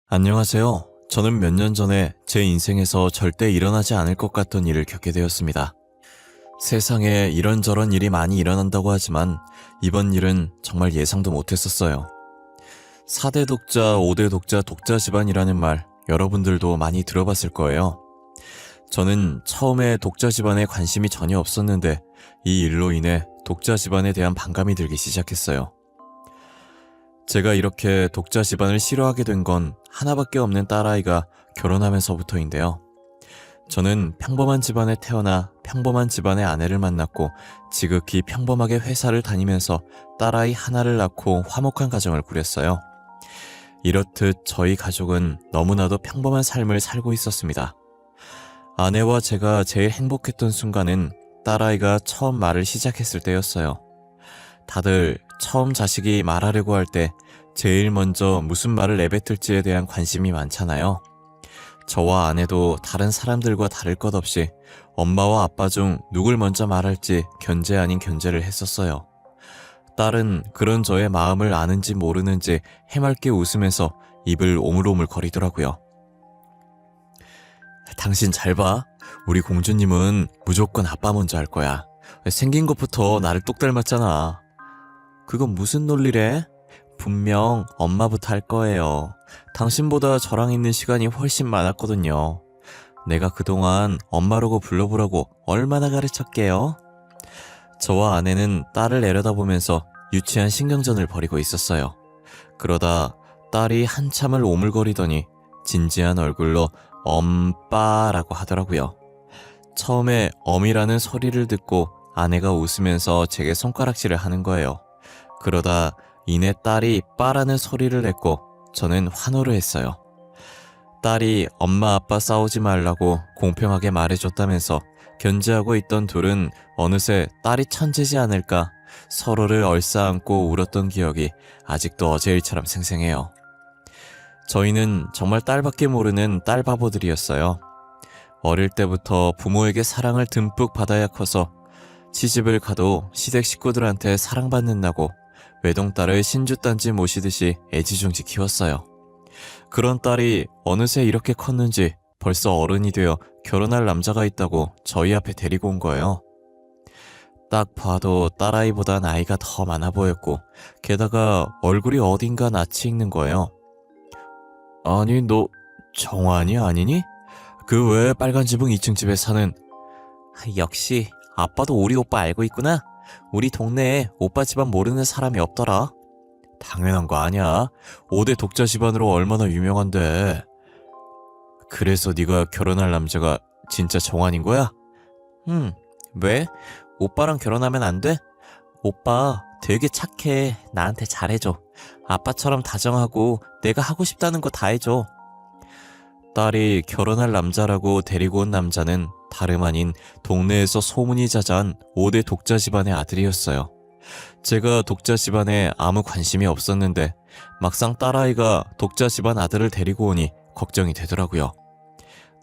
안녕하세요. 저는 몇 년 전에 제 인생에서 절대 일어나지 않을 것 같던 일을 겪게 되었습니다. 세상에 이런저런 일이 많이 일어난다고 하지만 이번 일은 정말 예상도 못했었어요. 4대 독자, 5대 독자, 독자 집안이라는 말 여러분들도 많이 들어봤을 거예요. 저는 처음에 독자 집안에 관심이 전혀 없었는데 이 일로 인해 독자 집안에 대한 반감이 들기 시작했어요. 제가 이렇게 독자 집안을 싫어하게 된 건 하나밖에 없는 딸아이가 결혼하면서부터인데요. 저는 평범한 집안에 태어나 평범한 집안의 아내를 만났고 지극히 평범하게 회사를 다니면서 딸아이 하나를 낳고 화목한 가정을 꾸렸어요. 이렇듯 저희 가족은 너무나도 평범한 삶을 살고 있었습니다. 아내와 제가 제일 행복했던 순간은 딸아이가 처음 말을 시작했을 때였어요. 다들 처음 자식이 말하려고 할 때 제일 먼저 무슨 말을 내뱉을지에 대한 관심이 많잖아요. 저와 아내도 다른 사람들과 다를 것 없이 엄마와 아빠 중 누굴 먼저 말할지 견제 아닌 견제를 했었어요. 딸은 그런 저의 마음을 아는지 모르는지 해맑게 웃으면서 입을 오물오물 거리더라고요. 당신 잘 봐. 우리 공주님은 무조건 아빠 먼저 할 거야. 생긴 것부터 나를 똑 닮았잖아. 그건 무슨 논리래? 분명 엄마부터 할 거예요. 당신보다 저랑 있는 시간이 훨씬 많았거든요. 내가 그동안 엄마라고 불러보라고 얼마나 가르쳤게요? 저와 아내는 딸을 내려다보면서 유치한 신경전을 벌이고 있었어요. 그러다 딸이 한참을 오물거리더니 진지한 얼굴로 엄빠라고 하더라고요. 처음에 엄이라는 소리를 듣고 아내가 웃으면서 제게 손가락질을 하는 거예요. 그러다 이내 딸이 빠라는 소리를 냈고 저는 환호를 했어요. 딸이 엄마 아빠 싸우지 말라고 공평하게 말해줬다면서 견제하고 있던 둘은 어느새 딸이 천재지 않을까 서로를 얼싸안고 울었던 기억이 아직도 어제 일처럼 생생해요. 저희는 정말 딸밖에 모르는 딸바보들이었어요. 어릴 때부터 부모에게 사랑을 듬뿍 받아야 커서 시집을 가도 시댁 식구들한테 사랑받는다고 외동딸을 신주단지 모시듯이 애지중지 키웠어요. 그런 딸이 어느새 이렇게 컸는지 벌써 어른이 되어 결혼할 남자가 있다고 저희 앞에 데리고 온 거예요. 딱 봐도 딸아이보다 나이가 더 많아 보였고 게다가 얼굴이 어딘가 낯이 익는 거예요. 아니 너 정환이 아니니? 그 왜 빨간 지붕 2층 집에 사는... 역시 아빠도 우리 오빠 알고 있구나. 우리 동네에 오빠 집안 모르는 사람이 없더라. 당연한 거 아니야. 5대 독자 집안으로 얼마나 유명한데. 그래서 네가 결혼할 남자가 진짜 정환인 거야? 왜? 오빠랑 결혼하면 안 돼? 오빠 되게 착해. 나한테 잘해줘. 아빠처럼 다정하고 내가 하고 싶다는 거 다 해줘. 딸이 결혼할 남자라고 데리고 온 남자는 다름 아닌 동네에서 소문이 자자한 5대 독자 집안의 아들이었어요. 제가 독자 집안에 아무 관심이 없었는데 막상 딸아이가 독자 집안 아들을 데리고 오니 걱정이 되더라고요.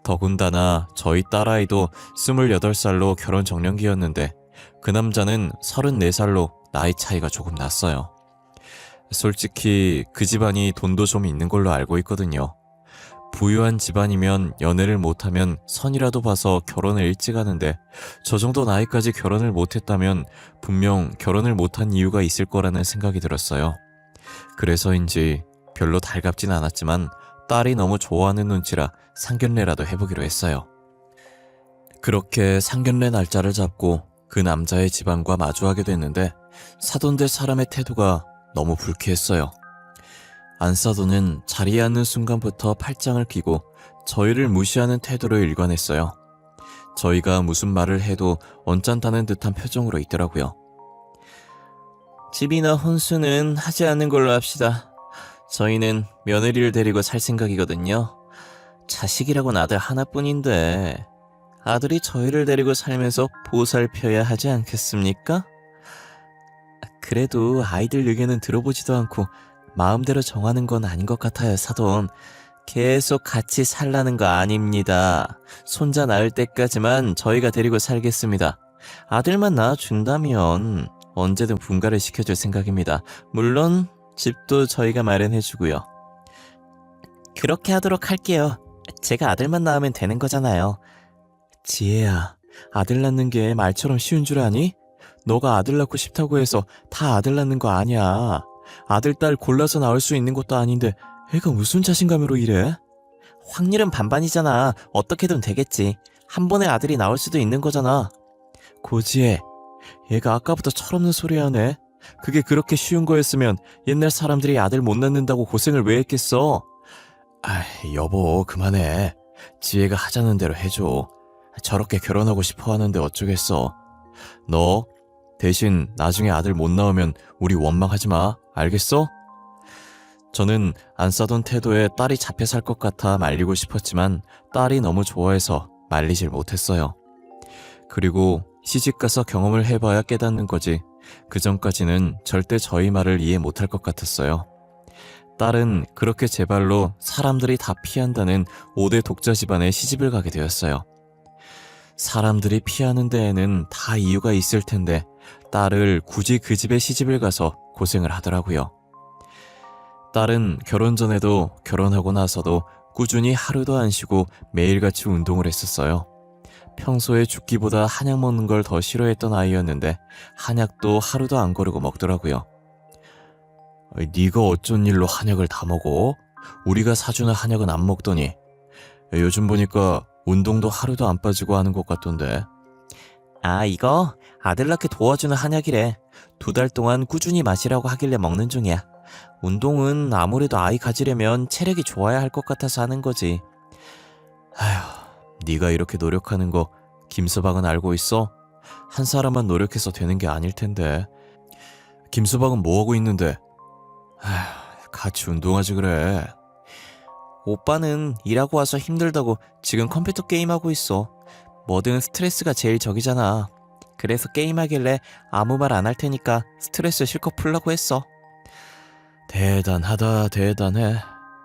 더군다나 저희 딸아이도 28살로 결혼 정년기였는데 그 남자는 34살로 나이 차이가 조금 났어요. 솔직히 그 집안이 돈도 좀 있는 걸로 알고 있거든요. 부유한 집안이면 연애를 못하면 선이라도 봐서 결혼을 일찍 하는데 저 정도 나이까지 결혼을 못했다면 분명 결혼을 못한 이유가 있을 거라는 생각이 들었어요. 그래서인지 별로 달갑진 않았지만 딸이 너무 좋아하는 눈치라 상견례라도 해보기로 했어요. 그렇게 상견례 날짜를 잡고 그 남자의 집안과 마주하게 됐는데 사돈들 사람의 태도가 너무 불쾌했어요. 안사돈은 자리에 앉는 순간부터 팔짱을 끼고 저희를 무시하는 태도로 일관했어요. 저희가 무슨 말을 해도 언짢다는 듯한 표정으로 있더라고요. 집이나 혼수는 하지 않는 걸로 합시다. 저희는 며느리를 데리고 살 생각이거든요. 자식이라고는 아들 하나뿐인데 아들이 저희를 데리고 살면서 보살펴야 하지 않겠습니까? 그래도 아이들 의견은 들어보지도 않고 마음대로 정하는 건 아닌 것 같아요, 사돈. 계속 같이 살라는 거 아닙니다. 손자 낳을 때까지만 저희가 데리고 살겠습니다. 아들만 낳아준다면 언제든 분가를 시켜줄 생각입니다. 물론 집도 저희가 마련해주고요. 그렇게 하도록 할게요. 제가 아들만 낳으면 되는 거잖아요. 지혜야, 아들 낳는 게 말처럼 쉬운 줄 아니? 너가 아들 낳고 싶다고 해서 다 아들 낳는 거 아니야. 아들, 딸 골라서 낳을 수 있는 것도 아닌데 애가 무슨 자신감으로 이래? 확률은 반반이잖아. 어떻게든 되겠지. 한 번에 아들이 나올 수도 있는 거잖아. 고지혜, 얘가 아까부터 철없는 소리 하네. 그게 그렇게 쉬운 거였으면 옛날 사람들이 아들 못 낳는다고 고생을 왜 했겠어? 여보, 그만해. 지혜가 하자는 대로 해줘. 저렇게 결혼하고 싶어 하는데 어쩌겠어. 너 대신 나중에 아들 못 낳으면 우리 원망하지 마. 알겠어? 저는 안 싸던 태도에 딸이 잡혀 살 것 같아 말리고 싶었지만 딸이 너무 좋아해서 말리질 못했어요. 그리고 시집가서 경험을 해봐야 깨닫는 거지. 그 전까지는 절대 저희 말을 이해 못할 것 같았어요. 딸은 그렇게 제 발로 사람들이 다 피한다는 5대 독자 집안에 시집을 가게 되었어요. 사람들이 피하는 데에는 다 이유가 있을 텐데 딸을 굳이 그 집에 시집을 가서 고생을 하더라고요. 딸은 결혼 전에도 결혼하고 나서도 꾸준히 하루도 안 쉬고 매일같이 운동을 했었어요. 평소에 죽기보다 한약 먹는 걸 더 싫어했던 아이였는데 한약도 하루도 안 거르고 먹더라고요. 네가 어쩐 일로 한약을 다 먹어? 우리가 사주는 한약은 안 먹더니. 요즘 보니까 운동도 하루도 안 빠지고 하는 것 같던데. 이거 아들 낳게 도와주는 한약이래. 2달 동안 꾸준히 마시라고 하길래 먹는 중이야. 운동은 아무래도 아이 가지려면 체력이 좋아야 할 것 같아서 하는 거지. 네가 이렇게 노력하는 거 김서방은 알고 있어? 한 사람만 노력해서 되는 게 아닐 텐데. 김서방은 뭐하고 있는데? 같이 운동하지 그래. 오빠는 일하고 와서 힘들다고 지금 컴퓨터 게임하고 있어. 뭐든 스트레스가 제일 적이잖아. 그래서 게임하길래 아무 말 안 할 테니까 스트레스 실컷 풀려고 했어. 대단하다, 대단해.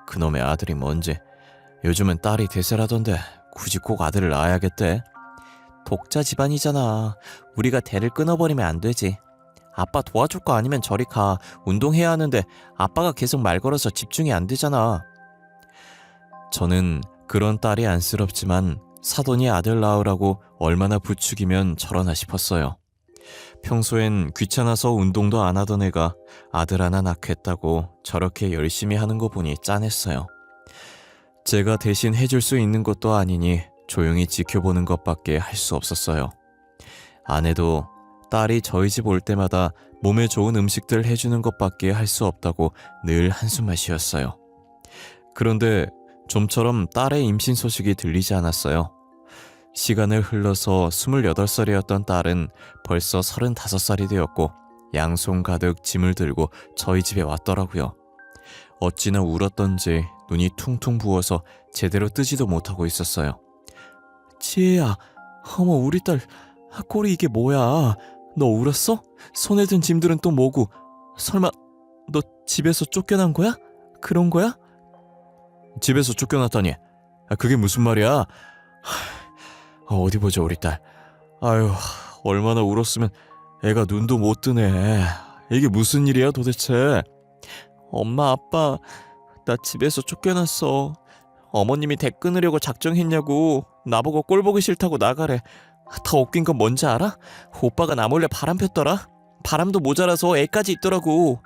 그놈의 아들이 뭔지. 요즘은 딸이 대세라던데 굳이 꼭 아들을 낳아야겠대. 독자 집안이잖아. 우리가 대를 끊어버리면 안 되지. 아빠 도와줄 거 아니면 저리 가. 운동해야 하는데 아빠가 계속 말 걸어서 집중이 안 되잖아. 저는 그런 딸이 안쓰럽지만 사돈이 아들 낳으라고 얼마나 부추기면 저러나 싶었어요. 평소엔 귀찮아서 운동도 안 하던 애가 아들 하나 낳겠다고 저렇게 열심히 하는 거 보니 짠했어요. 제가 대신 해줄 수 있는 것도 아니니 조용히 지켜보는 것밖에 할 수 없었어요. 아내도 딸이 저희 집 올 때마다 몸에 좋은 음식들 해주는 것밖에 할 수 없다고 늘 한숨만 쉬었어요. 그런데 좀처럼 딸의 임신 소식이 들리지 않았어요. 시간을 흘러서 28살이었던 딸은 벌써 35살이 되었고 양손 가득 짐을 들고 저희 집에 왔더라고요. 어찌나 울었던지 눈이 퉁퉁 부어서 제대로 뜨지도 못하고 있었어요. 지혜야, 어머 우리 딸 꼴이 이게 뭐야? 너 울었어? 손에 든 짐들은 또 뭐고? 설마 너 집에서 쫓겨난 거야? 그런 거야? 집에서 쫓겨났다니? 그게 무슨 말이야? 어디 보자 우리 딸. 아유, 얼마나 울었으면 애가 눈도 못 뜨네. 이게 무슨 일이야 도대체? 엄마, 아빠, 나 집에서 쫓겨났어. 어머님이 대 끊으려고 작정했냐고. 나보고 꼴 보기 싫다고 나가래. 더 웃긴 건 뭔지 알아? 오빠가 나 몰래 바람 폈더라. 바람도 모자라서 애까지 있더라고.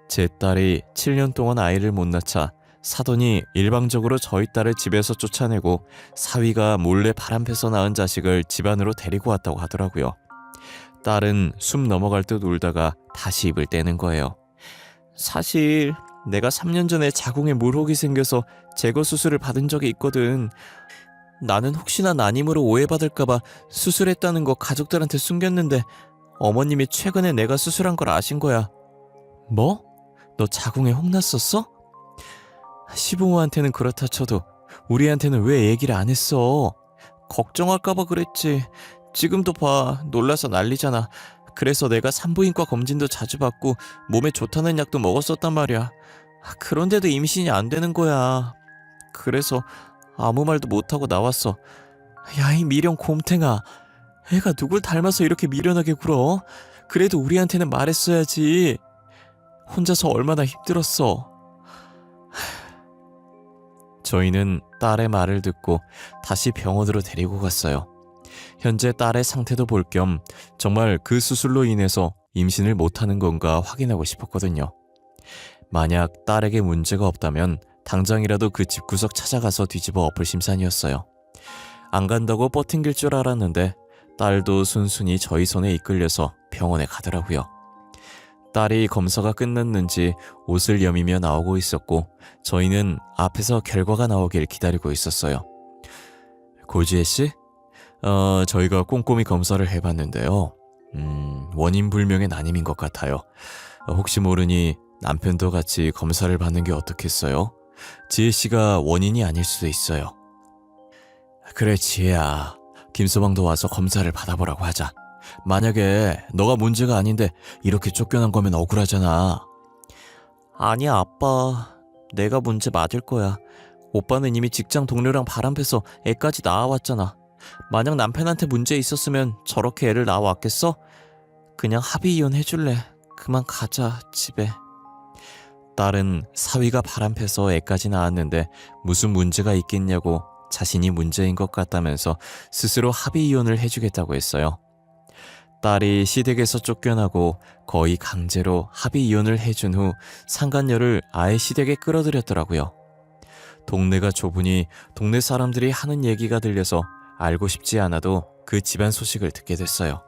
제 딸이 7년 동안 아이를 못 낳자 사돈이 일방적으로 저희 딸을 집에서 쫓아내고 사위가 몰래 바람 펴서 낳은 자식을 집 안으로 데리고 왔다고 하더라고요. 딸은 숨 넘어갈 듯 울다가 다시 입을 떼는 거예요. 사실 내가 3년 전에 자궁에 물혹이 생겨서 제거 수술을 받은 적이 있거든. 나는 혹시나 난임으로 오해받을까봐 수술했다는 거 가족들한테 숨겼는데 어머님이 최근에 내가 수술한 걸 아신 거야. 뭐? 너 자궁에 혹 났었어? 시부모한테는 그렇다 쳐도 우리한테는 왜 얘기를 안 했어? 걱정할까봐 그랬지. 지금도 봐, 놀라서 난리잖아. 그래서 내가 산부인과 검진도 자주 받고 몸에 좋다는 약도 먹었었단 말이야. 그런데도 임신이 안 되는 거야. 그래서 아무 말도 못하고 나왔어. 야, 이 미련 곰탱아. 애가 누굴 닮아서 이렇게 미련하게 굴어? 그래도 우리한테는 말했어야지. 혼자서 얼마나 힘들었어. 저희는 딸의 말을 듣고 다시 병원으로 데리고 갔어요. 현재 딸의 상태도 볼 겸 정말 그 수술로 인해서 임신을 못하는 건가 확인하고 싶었거든요. 만약 딸에게 문제가 없다면 당장이라도 그 집구석 찾아가서 뒤집어 엎을 심산이었어요. 안 간다고 뻗팅길 줄 알았는데 딸도 순순히 저희 손에 이끌려서 병원에 가더라고요. 딸이 검사가 끝났는지 옷을 여미며 나오고 있었고 저희는 앞에서 결과가 나오길 기다리고 있었어요. 고지혜 씨? 저희가 꼼꼼히 검사를 해봤는데요. 원인 불명의 난임인 것 같아요. 혹시 모르니 남편도 같이 검사를 받는 게 어떻겠어요? 지혜 씨가 원인이 아닐 수도 있어요. 그래 지혜야, 김서방도 와서 검사를 받아보라고 하자. 만약에 너가 문제가 아닌데 이렇게 쫓겨난 거면 억울하잖아. 아니야 아빠, 내가 문제 맞을 거야. 오빠는 이미 직장 동료랑 바람펴서 애까지 낳아왔잖아. 만약 남편한테 문제 있었으면 저렇게 애를 낳아왔겠어? 그냥 합의 이혼 해줄래. 그만 가자 집에. 딸은 사위가 바람펴서 애까지 낳았는데 무슨 문제가 있겠냐고 자신이 문제인 것 같다면서 스스로 합의 이혼을 해주겠다고 했어요. 딸이 시댁에서 쫓겨나고 거의 강제로 합의 이혼을 해준 후 상간녀를 아예 시댁에 끌어들였더라고요. 동네가 좁으니 동네 사람들이 하는 얘기가 들려서 알고 싶지 않아도 그 집안 소식을 듣게 됐어요.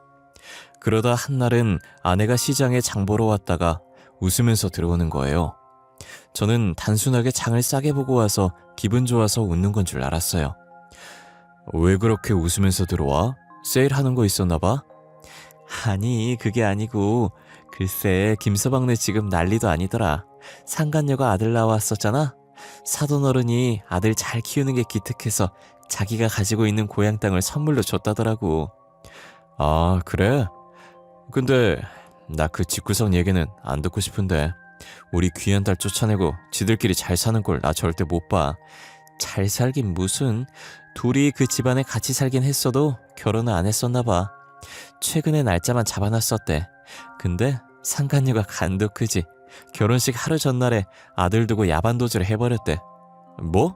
그러다 한날은 아내가 시장에 장 보러 왔다가 웃으면서 들어오는 거예요. 저는 단순하게 장을 싸게 보고 와서 기분 좋아서 웃는 건 줄 알았어요. 왜 그렇게 웃으면서 들어와? 세일하는 거 있었나 봐? 아니 그게 아니고 글쎄 김서방네 지금 난리도 아니더라. 상간녀가 아들 낳아왔었잖아. 사돈어른이 아들 잘 키우는 게 기특해서 자기가 가지고 있는 고향 땅을 선물로 줬다더라고. 아 그래? 근데 나 그 집구석 얘기는 안 듣고 싶은데. 우리 귀한 딸 쫓아내고 지들끼리 잘 사는 걸 나 절대 못 봐. 잘 살긴 무슨. 둘이 그 집안에 같이 살긴 했어도 결혼은 안 했었나 봐. 최근에 날짜만 잡아놨었대. 근데 상간녀가 간도 크지. 결혼식 하루 전날에 아들 두고 야반도주를 해버렸대. 뭐?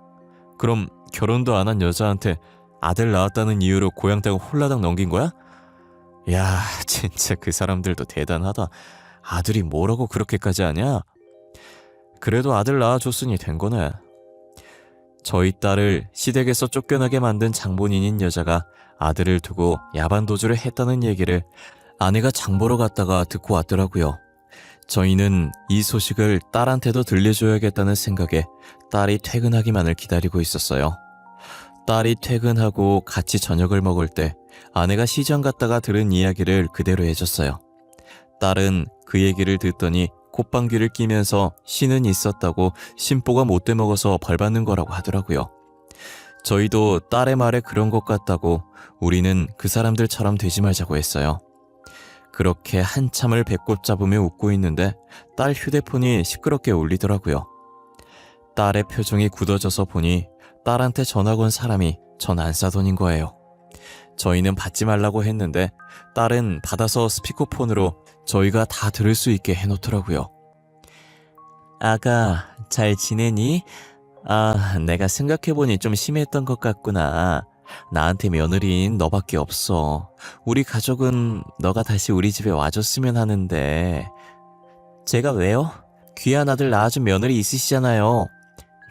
그럼 결혼도 안 한 여자한테 아들 낳았다는 이유로 고향 땅을 홀라당 넘긴 거야? 야 진짜 그 사람들도 대단하다. 아들이 뭐라고 그렇게까지 하냐? 그래도 아들 낳아줬으니 된 거네. 저희 딸을 시댁에서 쫓겨나게 만든 장본인인 여자가 아들을 두고 야반도주를 했다는 얘기를 아내가 장 보러 갔다가 듣고 왔더라고요. 저희는 이 소식을 딸한테도 들려줘야겠다는 생각에 딸이 퇴근하기만을 기다리고 있었어요. 딸이 퇴근하고 같이 저녁을 먹을 때 아내가 시장 갔다가 들은 이야기를 그대로 해줬어요. 딸은 그 얘기를 듣더니 콧방귀를 끼면서 신은 있었다고 심보가 못돼 먹어서 벌 받는 거라고 하더라고요. 저희도 딸의 말에 그런 것 같다고 우리는 그 사람들처럼 되지 말자고 했어요. 그렇게 한참을 배꼽 잡으며 웃고 있는데 딸 휴대폰이 시끄럽게 울리더라고요. 딸의 표정이 굳어져서 보니 딸한테 전화 건 사람이 전 안사돈인 거예요. 저희는 받지 말라고 했는데 딸은 받아서 스피커폰으로 저희가 다 들을 수 있게 해놓더라고요. 아가, 잘 지내니? 아, 내가 생각해보니 좀 심했던 것 같구나. 나한테 며느리인 너밖에 없어. 우리 가족은 너가 다시 우리 집에 와줬으면 하는데. 제가 왜요? 귀한 아들 낳아준 며느리 있으시잖아요.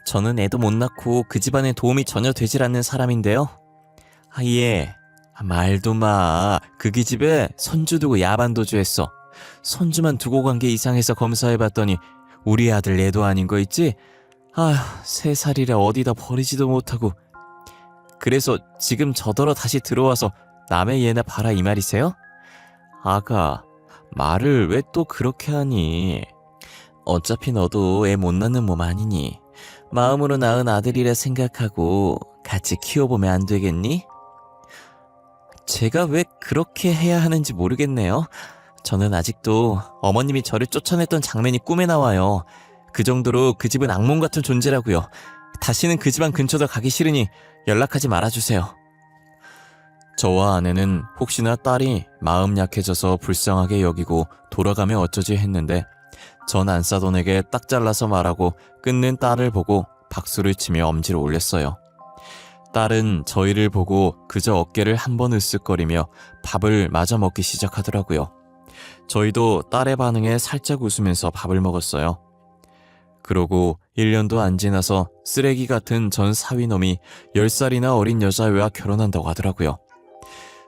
저는 애도 못 낳고 그 집안에 도움이 전혀 되질 않는 사람인데요. 아, 예. 말도 마. 그 기집애 손주 두고 야반도주 했어. 손주만 두고 간 게 이상해서 검사해봤더니 우리 아들 애도 아닌 거 있지? 아휴, 3살이라 어디다 버리지도 못하고. 그래서 지금 저더러 다시 들어와서 남의 예나 봐라 이 말이세요? 아가, 말을 왜 또 그렇게 하니? 어차피 너도 애 못 낳는 몸 아니니 마음으로 낳은 아들이라 생각하고 같이 키워보면 안 되겠니? 제가 왜 그렇게 해야 하는지 모르겠네요. 저는 아직도 어머님이 저를 쫓아냈던 장면이 꿈에 나와요. 그 정도로 그 집은 악몽 같은 존재라고요. 다시는 그 집안 근처도 가기 싫으니 연락하지 말아주세요. 저와 아내는 혹시나 딸이 마음 약해져서 불쌍하게 여기고 돌아가면 어쩌지 했는데 전 안사돈에게 딱 잘라서 말하고 끊는 딸을 보고 박수를 치며 엄지를 올렸어요. 딸은 저희를 보고 그저 어깨를 한번 으쓱거리며 밥을 마저 먹기 시작하더라고요. 저희도 딸의 반응에 살짝 웃으면서 밥을 먹었어요. 그러고 1년도 안 지나서 쓰레기 같은 전 사위놈이 10살이나 어린 여자애와 결혼한다고 하더라고요.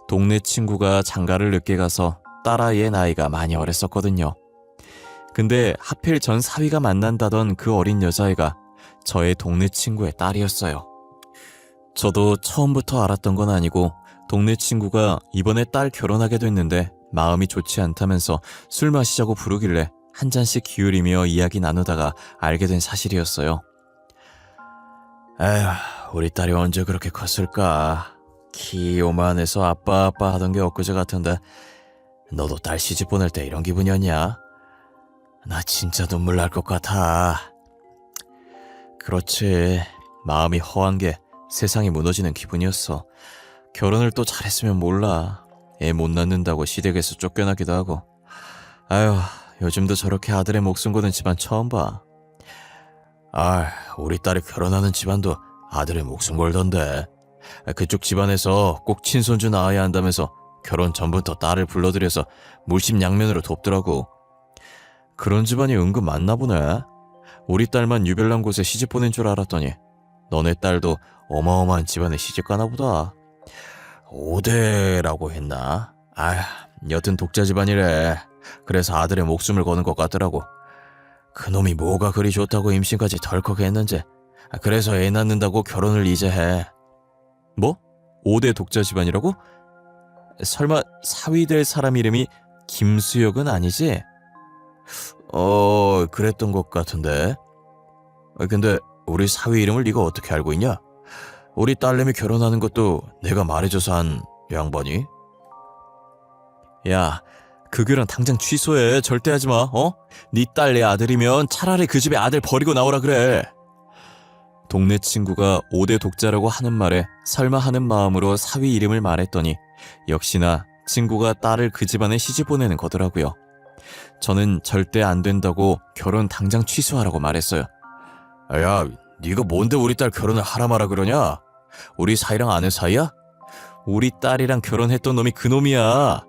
동네 친구가 장가를 늦게 가서 딸아이의 나이가 많이 어렸었거든요. 근데 하필 전 사위가 만난다던 그 어린 여자애가 저의 동네 친구의 딸이었어요. 저도 처음부터 알았던 건 아니고 동네 친구가 이번에 딸 결혼하게 됐는데 마음이 좋지 않다면서 술 마시자고 부르길래 한 잔씩 기울이며 이야기 나누다가 알게 된 사실이었어요. 에휴, 우리 딸이 언제 그렇게 컸을까? 키 요만해서 아빠 하던 게 엊그제 같은데 너도 딸 시집 보낼 때 이런 기분이었냐? 나 진짜 눈물 날 것 같아. 그렇지. 마음이 허한 게 세상이 무너지는 기분이었어. 결혼을 또 잘했으면 몰라. 애 못 낳는다고 시댁에서 쫓겨나기도 하고. 아휴, 요즘도 저렇게 아들의 목숨 거는 집안 처음 봐. 우리 딸이 결혼하는 집안도 아들의 목숨 걸던데. 그쪽 집안에서 꼭 친손주 낳아야 한다면서 결혼 전부터 딸을 불러들여서 물심양면으로 돕더라고. 그런 집안이 은근 많나 보네. 우리 딸만 유별난 곳에 시집 보낸 줄 알았더니 너네 딸도 어마어마한 집안에 시집 가나 보다. 5대라고 했나? 여튼 독자 집안이래. 그래서 아들의 목숨을 거는 것 같더라고. 그놈이 뭐가 그리 좋다고 임신까지 덜컥 했는지. 그래서 애 낳는다고 결혼을 이제 해. 뭐? 5대 독자 집안이라고? 설마 사위 될 사람 이름이 김수혁은 아니지? 그랬던 것 같은데. 근데 우리 사위 이름을 네가 어떻게 알고 있냐? 우리 딸내미 결혼하는 것도 내가 말해줘서 한 양반이? 야, 그 결혼 당장 취소해. 절대 하지마. 네 딸 내 아들이면 차라리 그 집에 아들 버리고 나오라 그래. 동네 친구가 5대 독자라고 하는 말에 설마 하는 마음으로 사위 이름을 말했더니 역시나 친구가 딸을 그 집안에 시집 보내는 거더라고요. 저는 절대 안 된다고 결혼 당장 취소하라고 말했어요. 야, 네가 뭔데 우리 딸 결혼을 하라 마라 그러냐? 우리 사이랑 아는 사이야? 우리 딸이랑 결혼했던 놈이 그 놈이야.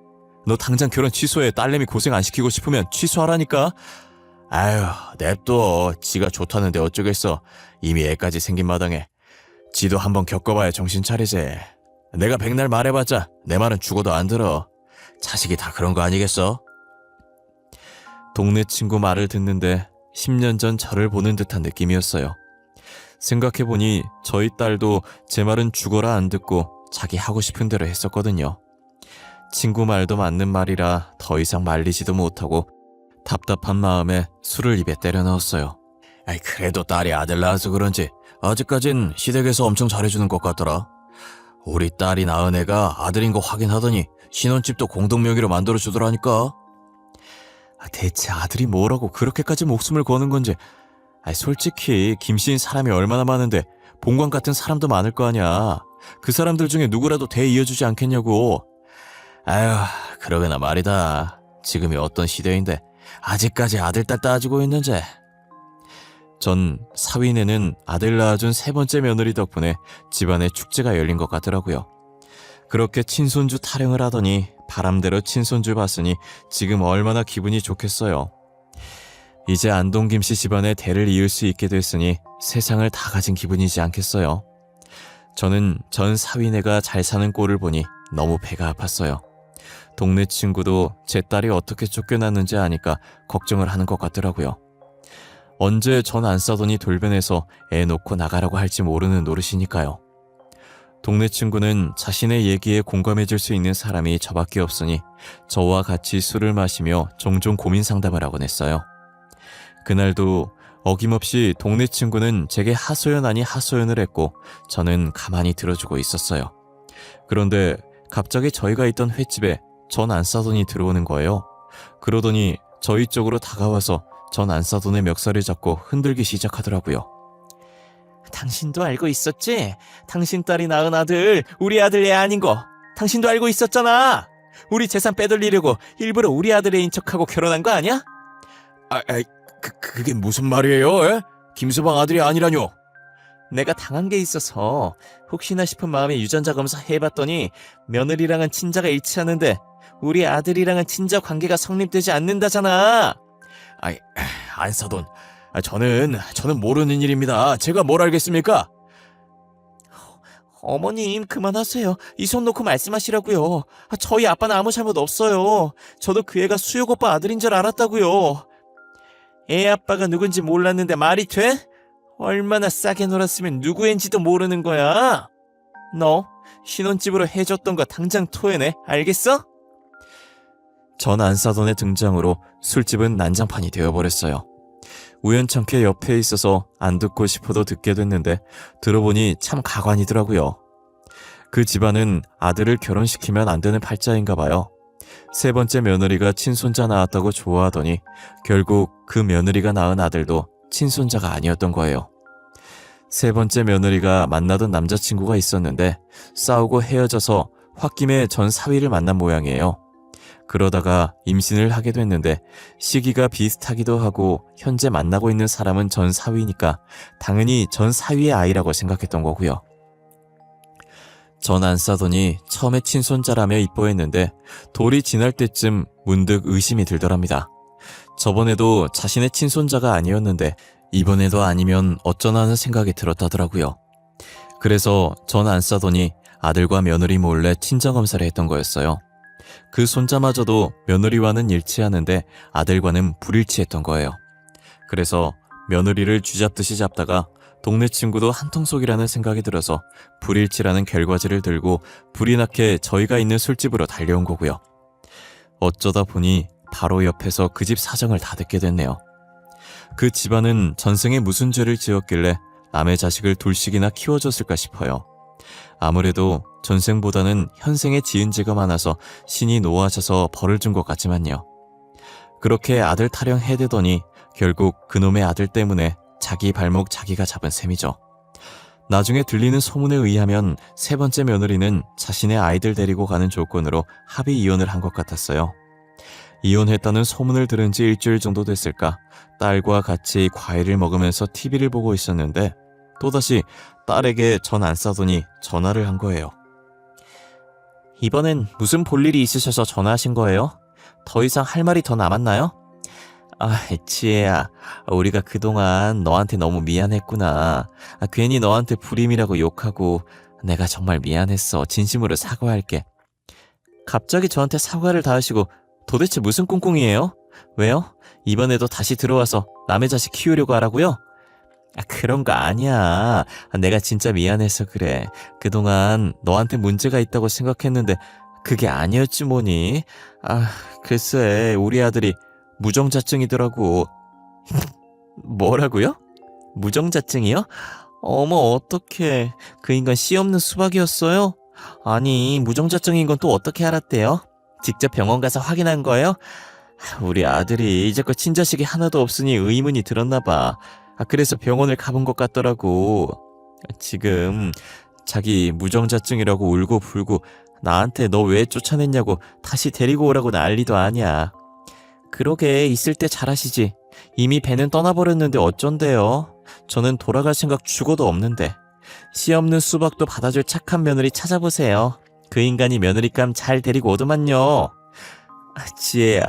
너 당장 결혼 취소해. 딸내미 고생 안 시키고 싶으면 취소하라니까. 냅둬. 지가 좋다는데 어쩌겠어. 이미 애까지 생긴 마당에. 지도 한번 겪어봐야 정신 차리지. 내가 백날 말해봤자 내 말은 죽어도 안 들어. 자식이 다 그런 거 아니겠어? 동네 친구 말을 듣는데 10년 전 저를 보는 듯한 느낌이었어요. 생각해보니 저희 딸도 제 말은 죽어라 안 듣고 자기 하고 싶은 대로 했었거든요. 친구 말도 맞는 말이라 더 이상 말리지도 못하고 답답한 마음에 술을 입에 때려 넣었어요. 그래도 딸이 아들 낳아서 그런지 아직까진 시댁에서 엄청 잘해주는 것 같더라. 우리 딸이 낳은 애가 아들인 거 확인하더니 신혼집도 공동명의로 만들어주더라니까. 대체 아들이 뭐라고 그렇게까지 목숨을 거는 건지. 솔직히 김씨인 사람이 얼마나 많은데 본관 같은 사람도 많을 거 아냐. 그 사람들 중에 누구라도 대 이어주지 않겠냐고. 그러거나 말이다. 지금이 어떤 시대인데 아직까지 아들 딸 따지고 있는지. 전 사위네는 아들 낳아준 3번째 며느리 덕분에 집안에 축제가 열린 것 같더라고요. 그렇게 친손주 타령을 하더니 바람대로 친손주 봤으니 지금 얼마나 기분이 좋겠어요. 이제 안동김씨 집안의 대를 이을 수 있게 됐으니 세상을 다 가진 기분이지 않겠어요. 저는 전 사위네가 잘 사는 꼴을 보니 너무 배가 아팠어요. 동네 친구도 제 딸이 어떻게 쫓겨났는지 아니까 걱정을 하는 것 같더라고요. 언제 전 안 싸더니 돌변해서 애 놓고 나가라고 할지 모르는 노릇이니까요. 동네 친구는 자신의 얘기에 공감해줄 수 있는 사람이 저밖에 없으니 저와 같이 술을 마시며 종종 고민 상담을 하곤 했어요. 그날도 어김없이 동네 친구는 제게 하소연 아니 하소연을 했고 저는 가만히 들어주고 있었어요. 그런데 갑자기 저희가 있던 횟집에 전 안 싸돈이 들어오는 거예요. 그러더니 저희 쪽으로 다가와서 전 안 싸돈의 멱살을 잡고 흔들기 시작하더라고요. 당신도 알고 있었지? 당신 딸이 낳은 아들, 우리 아들 애 아닌 거. 당신도 알고 있었잖아. 우리 재산 빼돌리려고 일부러 우리 아들 애인 척하고 결혼한 거 아니야? 그게 무슨 말이에요? 김서방 아들이 아니라뇨? 내가 당한 게 있어서 혹시나 싶은 마음에 유전자 검사 해봤더니 며느리랑은 친자가 일치하는데 우리 아들이랑은 친자 관계가 성립되지 않는다잖아. 아이, 안사돈, 저는 모르는 일입니다. 제가 뭘 알겠습니까? 어머님, 그만하세요. 이 손 놓고 말씀하시라고요. 저희 아빠는 아무 잘못 없어요. 저도 그 애가 수혁 오빠 아들인 줄 알았다고요. 애 아빠가 누군지 몰랐는데 말이 돼? 얼마나 싸게 놀았으면 누구인지도 모르는 거야. 너 신혼집으로 해줬던 거 당장 토해내. 알겠어? 전 안사돈의 등장으로 술집은 난장판이 되어버렸어요. 우연찮게 옆에 있어서 안 듣고 싶어도 듣게 됐는데 들어보니 참 가관이더라고요. 그 집안은 아들을 결혼시키면 안 되는 팔자인가 봐요. 세 번째 며느리가 친손자 낳았다고 좋아하더니 결국 그 며느리가 낳은 아들도 친손자가 아니었던 거예요. 세 번째 며느리가 만나던 남자친구가 있었는데 싸우고 헤어져서 홧김에 전 사위를 만난 모양이에요. 그러다가 임신을 하게 됐는데 시기가 비슷하기도 하고 현재 만나고 있는 사람은 전 사위니까 당연히 전 사위의 아이라고 생각했던 거고요. 전 안 싸더니 처음에 친손자라며 이뻐했는데 돌이 지날 때쯤 문득 의심이 들더랍니다. 저번에도 자신의 친손자가 아니었는데 이번에도 아니면 어쩌나 하는 생각이 들었다더라고요. 그래서 전 안 싸더니 아들과 며느리 몰래 친정검사를 했던 거였어요. 그 손자마저도 며느리와는 일치하는데 아들과는 불일치했던 거예요. 그래서 며느리를 쥐잡듯이 잡다가 동네 친구도 한통속이라는 생각이 들어서 불일치라는 결과지를 들고 불이 나게 저희가 있는 술집으로 달려온 거고요. 어쩌다 보니 바로 옆에서 그 집 사정을 다 듣게 됐네요. 그 집안은 전생에 무슨 죄를 지었길래 남의 자식을 둘씩이나 키워줬을까 싶어요. 아무래도 전생보다는 현생에 지은 죄가 많아서 신이 노하셔서 벌을 준 것 같지만요. 그렇게 아들 타령해대더니 결국 그놈의 아들 때문에 자기 발목 자기가 잡은 셈이죠. 나중에 들리는 소문에 의하면 세 번째 며느리는 자신의 아이들 데리고 가는 조건으로 합의 이혼을 한 것 같았어요. 이혼했다는 소문을 들은 지 일주일 정도 됐을까 딸과 같이 과일을 먹으면서 TV를 보고 있었는데 또다시 딸에게 전 안 싸더니 전화를 한 거예요. 이번엔 무슨 볼일이 있으셔서 전화하신 거예요? 더 이상 할 말이 더 남았나요? 지혜야, 우리가 그동안 너한테 너무 미안했구나. 괜히 너한테 불임이라고 욕하고 내가 정말 미안했어. 진심으로 사과할게. 갑자기 저한테 사과를 다 하시고 도대체 무슨 꿍꿍이에요? 왜요? 이번에도 다시 들어와서 남의 자식 키우려고 하라고요? 그런 거 아니야. 내가 진짜 미안해서 그래. 그동안 너한테 문제가 있다고 생각했는데 그게 아니었지 뭐니. 글쎄 우리 아들이 무정자증이더라고. 뭐라고요? 무정자증이요? 어머 어떡해. 그 인간 씨 없는 수박이었어요? 아니 무정자증인 건 또 어떻게 알았대요? 직접 병원 가서 확인한 거예요? 우리 아들이 이제껏 친자식이 하나도 없으니 의문이 들었나 봐. 그래서 병원을 가본 것 같더라고. 지금 자기 무정자증이라고 울고 불고 나한테 너 왜 쫓아냈냐고 다시 데리고 오라고 난리도 아니야. 그러게 있을 때 잘하시지. 이미 배는 떠나버렸는데 어쩐대요. 저는 돌아갈 생각 죽어도 없는데. 씨 없는 수박도 받아줄 착한 며느리 찾아보세요. 그 인간이 며느리감 잘 데리고 오더만요. 지혜야,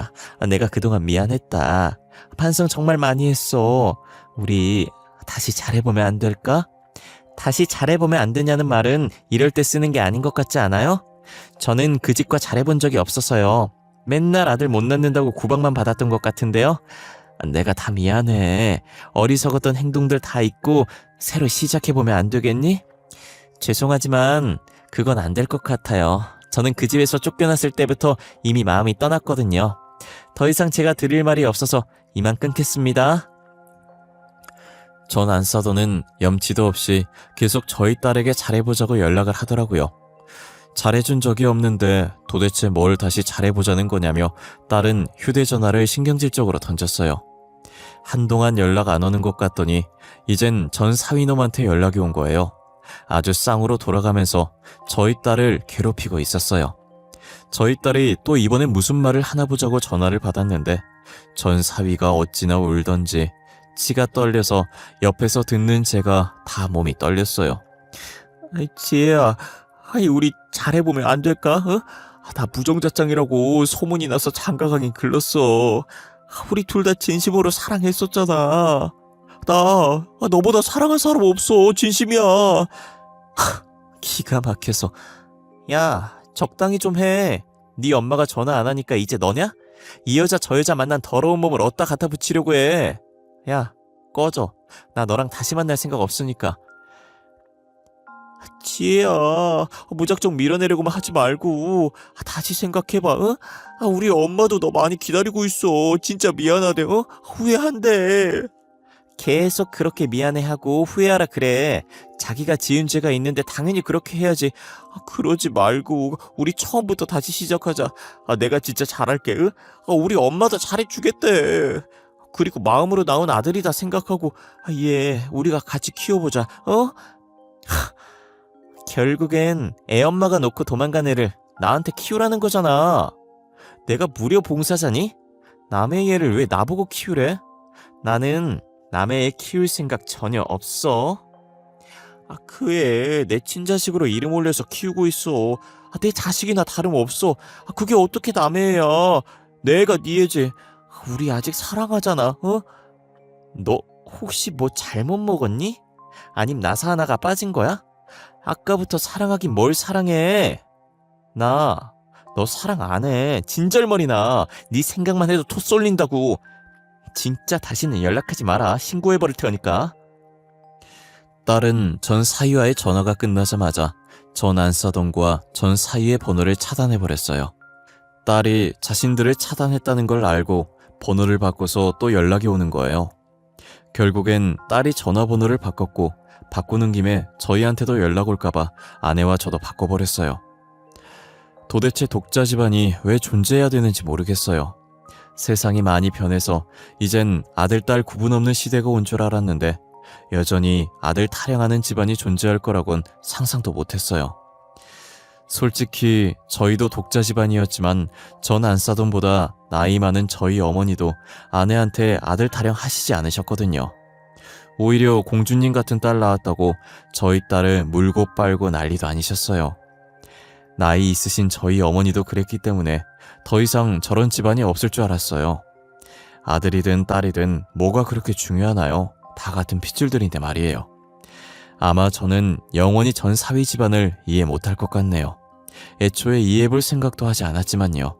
내가 그동안 미안했다. 반성 정말 많이 했어. 우리 다시 잘해보면 안 될까? 다시 잘해보면 안 되냐는 말은 이럴 때 쓰는 게 아닌 것 같지 않아요? 저는 그 집과 잘해본 적이 없어서요. 맨날 아들 못 낳는다고 구박만 받았던 것 같은데요. 내가 다 미안해. 어리석었던 행동들 다 잊고 새로 시작해보면 안 되겠니? 죄송하지만 그건 안 될 것 같아요. 저는 그 집에서 쫓겨났을 때부터 이미 마음이 떠났거든요. 더 이상 제가 드릴 말이 없어서 이만 끊겠습니다. 전 안사도는 염치도 없이 계속 저희 딸에게 잘해보자고 연락을 하더라고요. 잘해준 적이 없는데 도대체 뭘 다시 잘해보자는 거냐며 딸은 휴대전화를 신경질적으로 던졌어요. 한동안 연락 안 오는 것 같더니 이젠 전 사위놈한테 연락이 온 거예요. 아주 쌍으로 돌아가면서 저희 딸을 괴롭히고 있었어요. 저희 딸이 또 이번엔 무슨 말을 하나 보자고 전화를 받았는데 전 사위가 어찌나 울던지 치가 떨려서 옆에서 듣는 제가 다 몸이 떨렸어요. 지혜야, 우리 잘해보면 안 될까? 어? 나 무정자짱이라고 소문이 나서 장가가긴 글렀어. 우리 둘 다 진심으로 사랑했었잖아. 나 너보다 사랑할 사람 없어. 진심이야. 기가 막혀서. 야, 적당히 좀 해. 네 엄마가 전화 안 하니까 이제 너냐? 이 여자 저 여자 만난 더러운 몸을 어디다 갖다 붙이려고 해. 야, 꺼져. 나 너랑 다시 만날 생각 없으니까. 지혜야, 무작정 밀어내려고만 하지 말고 다시 생각해봐. 어? 우리 엄마도 너 많이 기다리고 있어. 진짜 미안하대. 어? 후회한대. 계속 그렇게 미안해하고 후회하라 그래. 자기가 지은 죄가 있는데 당연히 그렇게 해야지. 그러지 말고 우리 처음부터 다시 시작하자. 내가 진짜 잘할게. 응? 우리 엄마도 잘해주겠대. 그리고 마음으로 낳은 아들이다 생각하고 얘 우리가 같이 키워보자. 어? 결국엔 애엄마가 놓고 도망간 애를 나한테 키우라는 거잖아. 내가 무료 봉사자니? 남의 애를 왜 나보고 키우래? 나는 남의 애 키울 생각 전혀 없어. 그 애 내 친자식으로 이름 올려서 키우고 있어. 내 자식이나 다름없어. 그게 어떻게 남의 애야. 내 애가 네 애지. 우리 아직 사랑하잖아. 어? 너 혹시 뭐 잘못 먹었니? 아님 나사 하나가 빠진 거야? 아까부터 사랑하긴 뭘 사랑해. 나 너 사랑 안 해. 진절머리나. 네 생각만 해도 토 쏠린다고. 진짜 다시는 연락하지 마라. 신고해버릴 테니까. 딸은 전 사위와의 전화가 끝나자마자 전 안사돈과 전 사위의 번호를 차단해버렸어요. 딸이 자신들을 차단했다는 걸 알고 번호를 바꿔서 또 연락이 오는 거예요. 결국엔 딸이 전화번호를 바꿨고 바꾸는 김에 저희한테도 연락 올까봐 아내와 저도 바꿔버렸어요. 도대체 독자 집안이 왜 존재해야 되는지 모르겠어요. 세상이 많이 변해서 이젠 아들, 딸 구분 없는 시대가 온 줄 알았는데 여전히 아들 타령하는 집안이 존재할 거라곤 상상도 못했어요. 솔직히 저희도 독자 집안이었지만 전 안사돈보다 나이 많은 저희 어머니도 아내한테 아들 타령 하시지 않으셨거든요. 오히려 공주님 같은 딸 낳았다고 저희 딸을 물고 빨고 난리도 아니셨어요. 나이 있으신 저희 어머니도 그랬기 때문에 더 이상 저런 집안이 없을 줄 알았어요. 아들이든 딸이든 뭐가 그렇게 중요하나요? 다 같은 핏줄들인데 말이에요. 아마 저는 영원히 전 사위 집안을 이해 못할 것 같네요. 애초에 이해해볼 생각도 하지 않았지만요.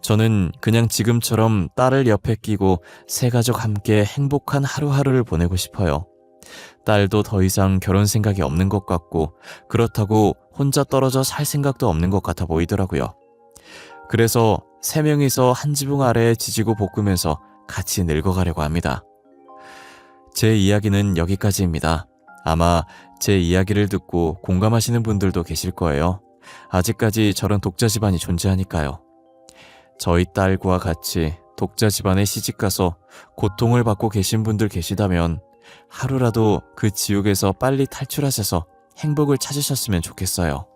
저는 그냥 지금처럼 딸을 옆에 끼고 세 가족 함께 행복한 하루하루를 보내고 싶어요. 딸도 더 이상 결혼 생각이 없는 것 같고 그렇다고 혼자 떨어져 살 생각도 없는 것 같아 보이더라고요. 그래서 세 명이서 한 지붕 아래에 지지고 볶으면서 같이 늙어가려고 합니다. 제 이야기는 여기까지입니다. 아마 제 이야기를 듣고 공감하시는 분들도 계실 거예요. 아직까지 저런 독자 집안이 존재하니까요. 저희 딸과 같이 독자 집안에 시집가서 고통을 받고 계신 분들 계시다면 하루라도 그 지옥에서 빨리 탈출하셔서 행복을 찾으셨으면 좋겠어요.